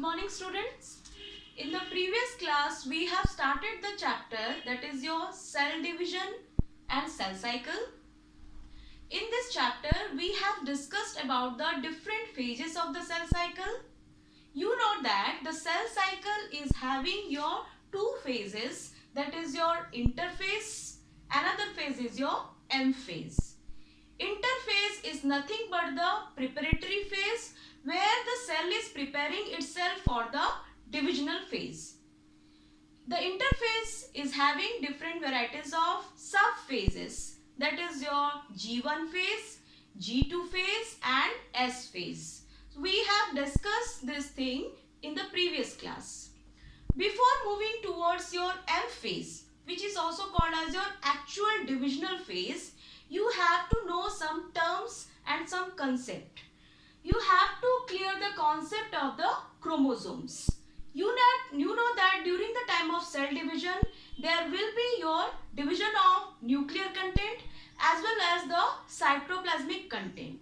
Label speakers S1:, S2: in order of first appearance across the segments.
S1: morning students. In the previous class we have started the chapter that is your cell division and cell cycle. In this chapter we have discussed about the different phases of the cell cycle. You know that the cell cycle is having your two phases, that is your interphase, another phase is your M phase. Interphase is nothing but the preparatory phase where the cell is preparing itself for the divisional phase. The interphase is having different varieties of subphases, that is your G1 phase, G2 phase and S phase. So we have discussed this thing in the previous class. Before moving towards your M phase, which is also called as your actual divisional phase, you have to know some terms and some concept. You have to clear the concept of the chromosomes. You know that during the time of cell division, there will be your division of nuclear content as well as the cytoplasmic content.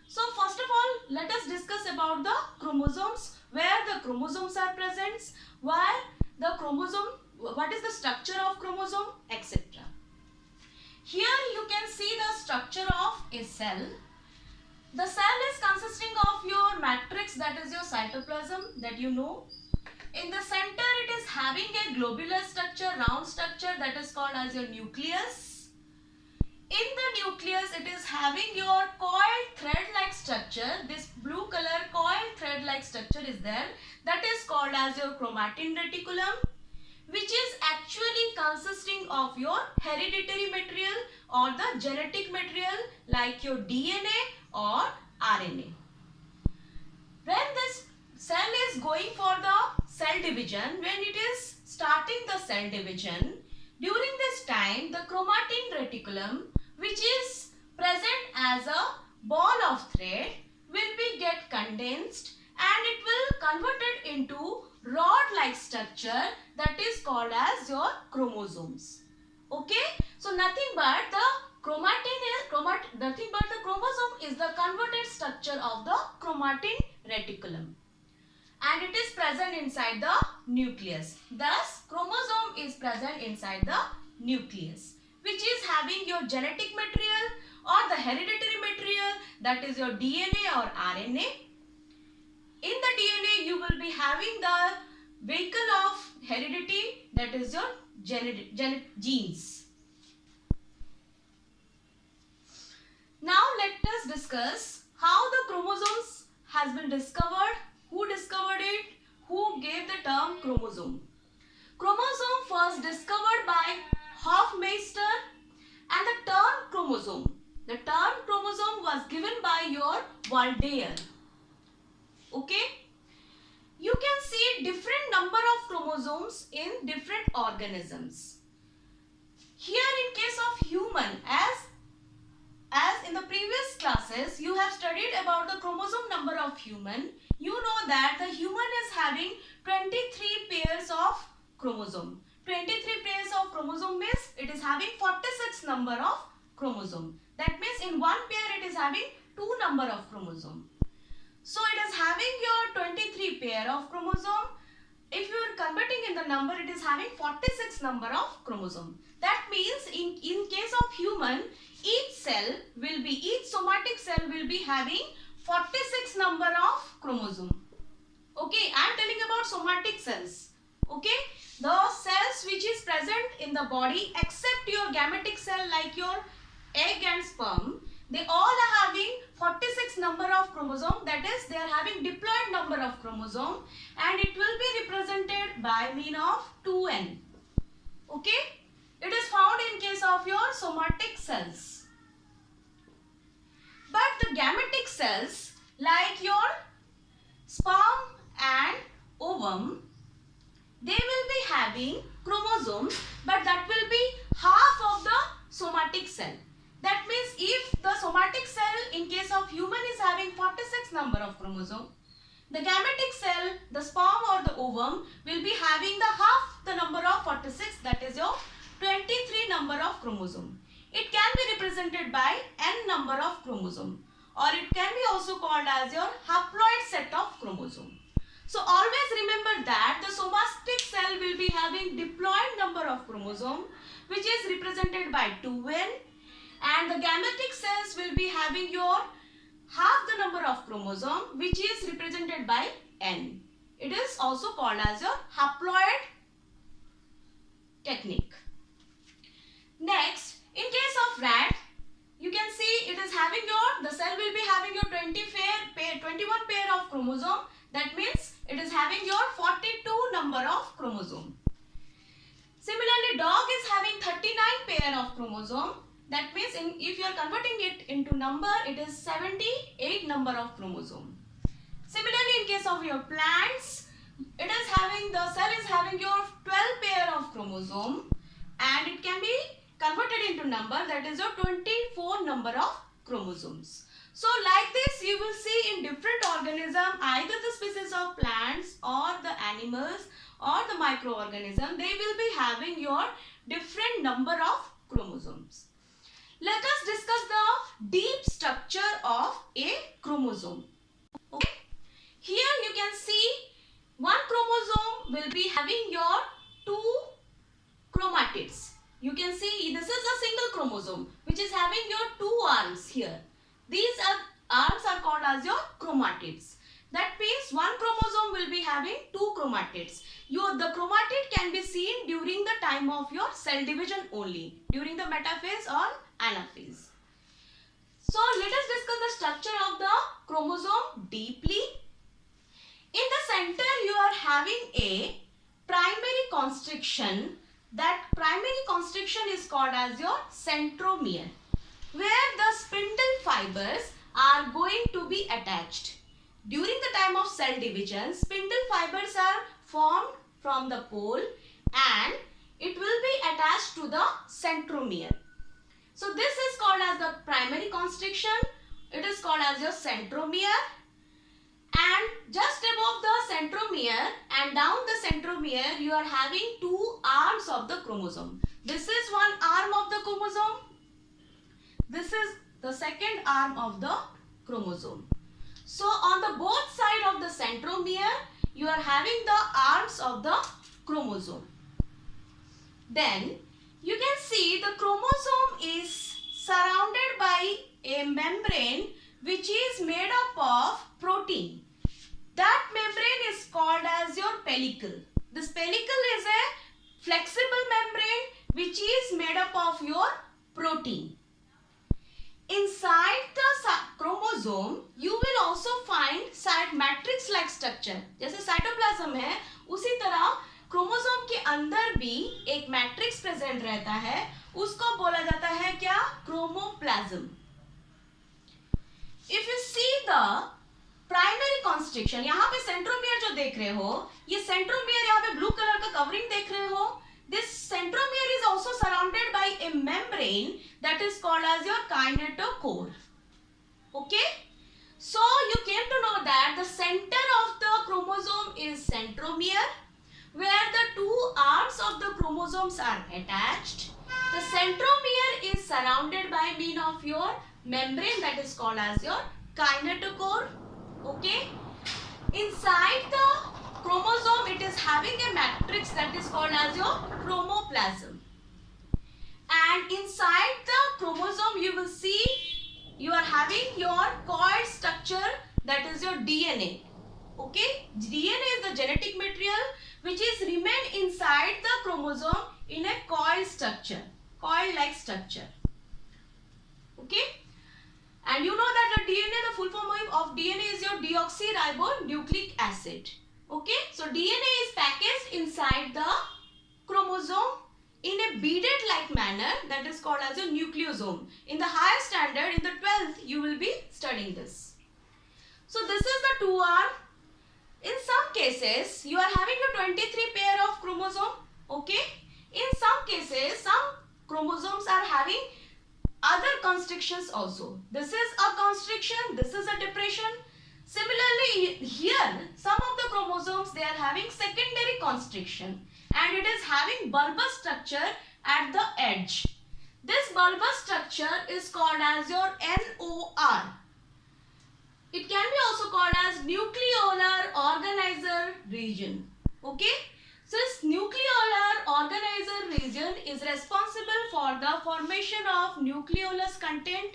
S1: So first of all, let us discuss about the chromosomes, where the chromosomes are present, why the chromosome, what is the structure of chromosome, etc. Here you can see the structure of a cell. The cell is consisting of your matrix, that is your cytoplasm, that you know. In the center it is having a globular structure, round structure, that is called as your nucleus. In the nucleus it is having your coiled thread-like structure. This blue color coiled thread-like structure is there, that is called as your chromatin reticulum, which is actually consisting of your hereditary material or the genetic material like your DNA or RNA. When this cell is going for the cell division, when it is starting the cell division, during this time the chromatin reticulum, which is present as a ball of thread, will be get condensed and it will convert it into rod-like structure, that is called as your chromosomes. Okay, so nothing but the chromosome is the converted structure of the chromatin reticulum, and it is present inside the nucleus. Thus, chromosome is present inside the nucleus, which is having your genetic material or the hereditary material, that is your DNA or RNA. In the DNA, you will be having the vehicle of heredity, that is your genes. Now let us discuss how the chromosomes has been discovered, who discovered it, who gave the term chromosome. Chromosome first discovered by Hofmeister, and the term chromosome. The term chromosome was given by your Waldeyer. Okay, you can see different number of chromosomes in different organisms. Here in case of human, as in the previous classes you have studied about the chromosome number of human, you know that the human is having 23 pairs of chromosome. 23 pairs of chromosome means it is having 46 number of chromosome. That means in one pair it is having 2 number of chromosome. So it is having your 23 pair of chromosome. If you are converting in the number, it is having 46 number of chromosome. That means in case of human, each somatic cell will be having 46 number of chromosome. Okay, I am telling about somatic cells. Okay, the cells which is present in the body except your gametic cell like your egg and sperm, they all are having 46 number of chromosome, that is they are having diploid number of chromosome, and it will be represented by mean of 2n. Okay, it is found in case of your somatic cells. But the gametic cells like your sperm and ovum, they will be having chromosomes, but that will be half of the somatic cell. That means if the somatic cell in case of human is having 46 number of chromosome, the gametic cell, the sperm or the ovum will be having the half the number of 46, that is your 23 number of chromosome. It can be represented by n number of chromosome, or it can be also called as your haploid set of chromosome. So always remember that the somatic cell will be having diploid number of chromosome, which is represented by 2n, and the gametic cells will be having your half the number of chromosome, which is represented by n. It is also called as a haploid technique. Next, in case of rat, you can see it is having the cell will be having your 21 pair of chromosome. That means it is having your 42 number of chromosome. Similarly, dog is having 39 pair of chromosome. That means if you are converting it into number, it is 78 number of chromosome. Similarly, in case of your plants, the cell is having your 12 pair of chromosome, and it can be converted into number, that is your 24 number of chromosomes. So like this, you will see in different organism, either the species of plants or the animals or the microorganism, they will be having your different number of chromosomes. Let us discuss the deep structure of a chromosome. Okay. Here you can see one chromosome will be having your 2 chromatids. You can see this is a single chromosome which is having your 2 arms here. These arms are called as your chromatids. That means one chromosome will be having 2 chromatids. The chromatid can be seen during the time of your cell division only, during the metaphase or anaphase. So let us discuss the structure of the chromosome deeply. In the center you are having a primary constriction. That primary constriction is called as your centromere, where the spindle fibers are going to be attached. During the time of cell division, spindle fibers are formed from the pole and it will be attached to the centromere. So this is called as the primary constriction. It is called as your centromere. And just above the centromere and down the centromere, you are having 2 arms of the chromosome. This is one arm of the chromosome. This is the second arm of the chromosome. So on the both side of the centromere, you are having the arms of the chromosome. Then you can see the chromosome is surrounded by a membrane which is made up of protein. That membrane is called as your pellicle. This pellicle is a flexible membrane which is made up of your protein. Inside the chromosome, you will also find matrix-like structure. जैसे cytoplasm है, उसी तरह chromosome के अंदर भी एक matrix present रहता है, उसको बोला जाता है क्या? क्रोमोप्लाज्म. If you see the primary constriction, यहाँ पे सेंट्रोमियर जो देख रहे हो, ये सेंट्रोमियर यहाँ पे ब्लू कलर का कवरिंग देख रहे हो. This centromere is also surrounded by a membrane that is called as your kinetochore. Okay? So you came to know that the center of the chromosome is centromere, where the 2 arms of the chromosomes are attached. The centromere is surrounded by means of your membrane that is called as your kinetochore. Okay, inside the chromosome it is having a matrix that is called as your chromoplasm, and inside the chromosome you will see you are having your coiled structure, that is your DNA. Okay, DNA is the genetic material which is remain inside the chromosome in a coiled structure, coil like structure. Okay. And you know that the DNA, the full form of DNA is your deoxyribonucleic acid. Okay, so DNA is packaged inside the chromosome in a beaded like manner, that is called as a nucleosome. In the higher standard, in the 12th, you will be studying this. So this is the 2 arm. In some cases, you are having a 23 pair of chromosome. Okay, in some cases, some chromosomes are having other constrictions also. This is a constriction, this is a depression. Similarly, here some of the chromosomes, they are having secondary constriction and it is having bulbous structure at the edge. This bulbous structure is called as your NOR. It can be also called as nucleolar organizer region. Okay. So this nucleolar organizer region is responsible for the formation of nucleolus content,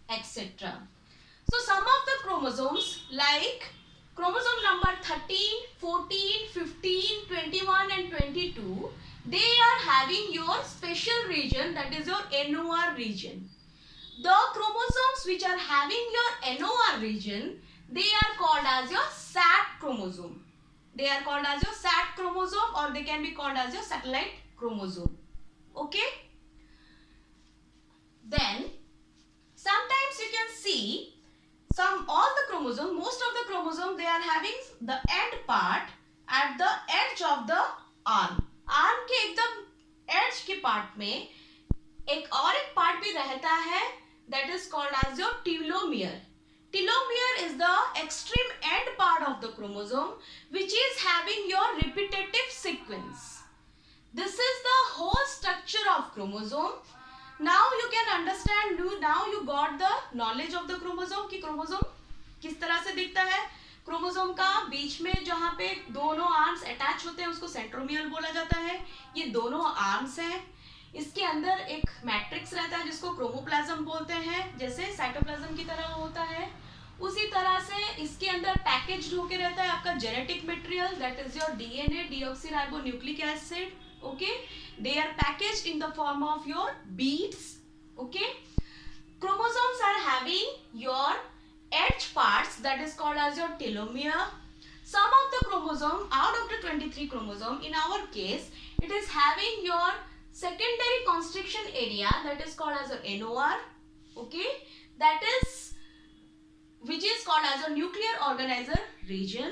S1: etc. So some of the chromosomes like chromosome number 13, 14, 15, 21 and 22, they are having your special region, that is your NOR region. The chromosomes which are having your NOR region, they are called as your SAT chromosome. They are called as your SAT chromosome, or they can be called as your satellite chromosome. Okay. Then sometimes you can see all the chromosome, most of the chromosome, they are having the end part at the edge of the arm. Arm के एकदम as के part में एक और एक part भी रहता है, that is called as your telomere. Telomere is the extreme end part of the chromosome which is having your repetitive sequence. This is the whole structure of chromosome. Now you can understand, now you got the knowledge of the chromosome कि chromosome किस तरह से दिखता है. Chromosome का बीच में जहाँ पे दोनों आर्म्स अटैच होते हैं उसको सेंट्रोमियर बोला जाता है. ये दोनों आर्म्स हैं. इसके अंदर एक मैट्रिक्स रहता है जिसको क्रोमोप्लाज्म बोलते हैं, जैसे साइटोप्लाज्म की तरह होता है. उसी तरह से इसके अंदर पैकेज्ड होके रहता है आपका genetic material, that is your DNA, deoxyribonucleic acid. Okay, they are packaged in the form of your beads. Okay, chromosomes are having your edge parts, that is called as your telomere. Some of the chromosome, out of the 23 chromosome, in our case it is having your secondary constriction area, that is called as your NOR. Okay, that is which is called as your nuclear organizer region,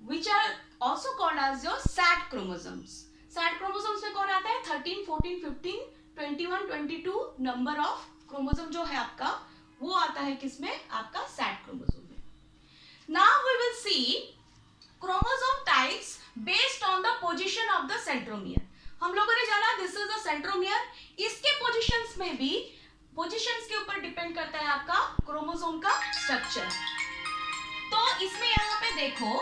S1: which are also called as your SAT chromosomes. SAT chromosomes में कौन आता है? 13, 14, 15, 21, 22 number of chromosome जो है आपका, वो आता है किसमें? आपका SAT क्रोमोसोम में. Now we will see chromosome types based on the position of the centromere. हम लोगों ने जाना this is the centromere. इसके positions में भी positions के ऊपर डिपेंड करता है आपका क्रोमोसोम का स्ट्रक्चर. तो इसमें यहाँ पे देखो,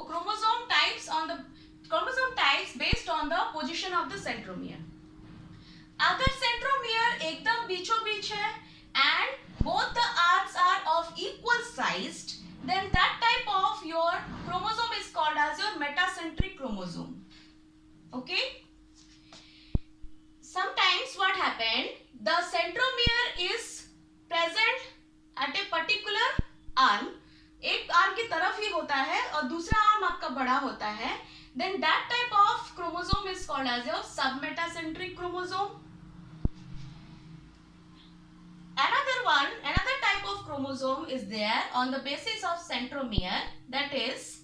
S1: chromosome types based on the position of the centromere. अगर सेंट्रोमियर एकदम बीचों बीच है and both the arms are of equal sized, then that type of your chromosome is called as your metacentric chromosome. Okay, sometimes what happened, the centromere is present at a particular arm, एक arm की तरफ ही होता है और दूसरा arm आपका बड़ा होता है, then that type of chromosome is called as your submetacentric chromosome. Another type of chromosome is there on the basis of centromere, that is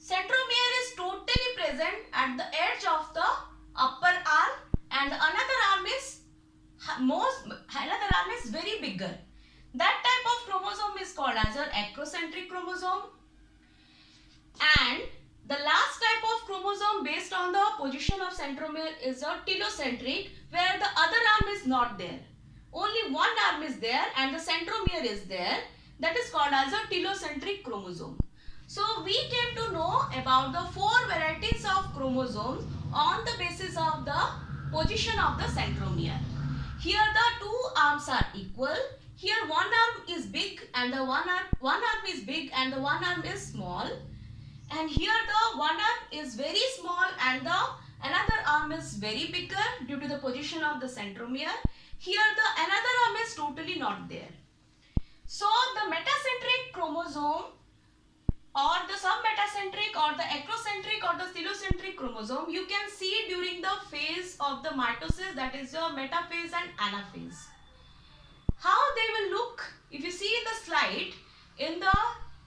S1: centromere is totally present at the edge of the upper arm and another arm is very bigger. That type of chromosome is called as your acrocentric chromosome. And the last type of chromosome based on the position of centromere is your telocentric, where the other arm is not there. Only one arm is there and the centromere is there. That is called as a telocentric chromosome. So we came to know about the 4 varieties of chromosomes on the basis of the position of the centromere. Here the 2 arms are equal. Here one arm is big and the one arm is big and the one arm is small. And here the one arm is very small and the another arm is very bigger due to the position of the centromere. Here the another arm is totally not there. So the metacentric chromosome or the submetacentric or the acrocentric or the telocentric chromosome you can see during the phase of the mitosis, that is your metaphase and anaphase. How they will look, if you see the slide in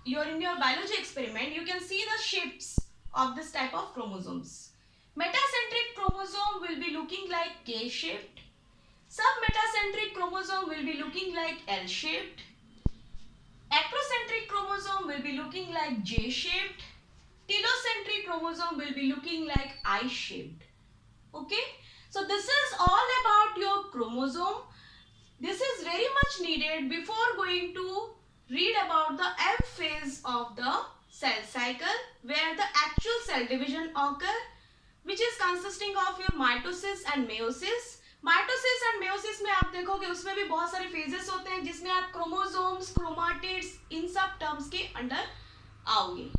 S1: your biology experiment, you can see the shapes of this type of chromosomes. Metacentric chromosome will be looking like K-shaped. Submetacentric chromosome will be looking like L-shaped. Acrocentric chromosome will be looking like J-shaped. Telocentric chromosome will be looking like I-shaped. Okay? So this is all about your chromosome. This is very much needed before going to read about the M phase of the cell cycle, where the actual cell division occur, which is consisting of your mitosis and meiosis. Mitosis and meiosis में आप देखोगे उसमें भी बहुत सारे phases होते हैं जिसमें आप क्रोमोसोम्स, क्रोमाटिड्स इन सब टर्म्स के अंडर आओगे.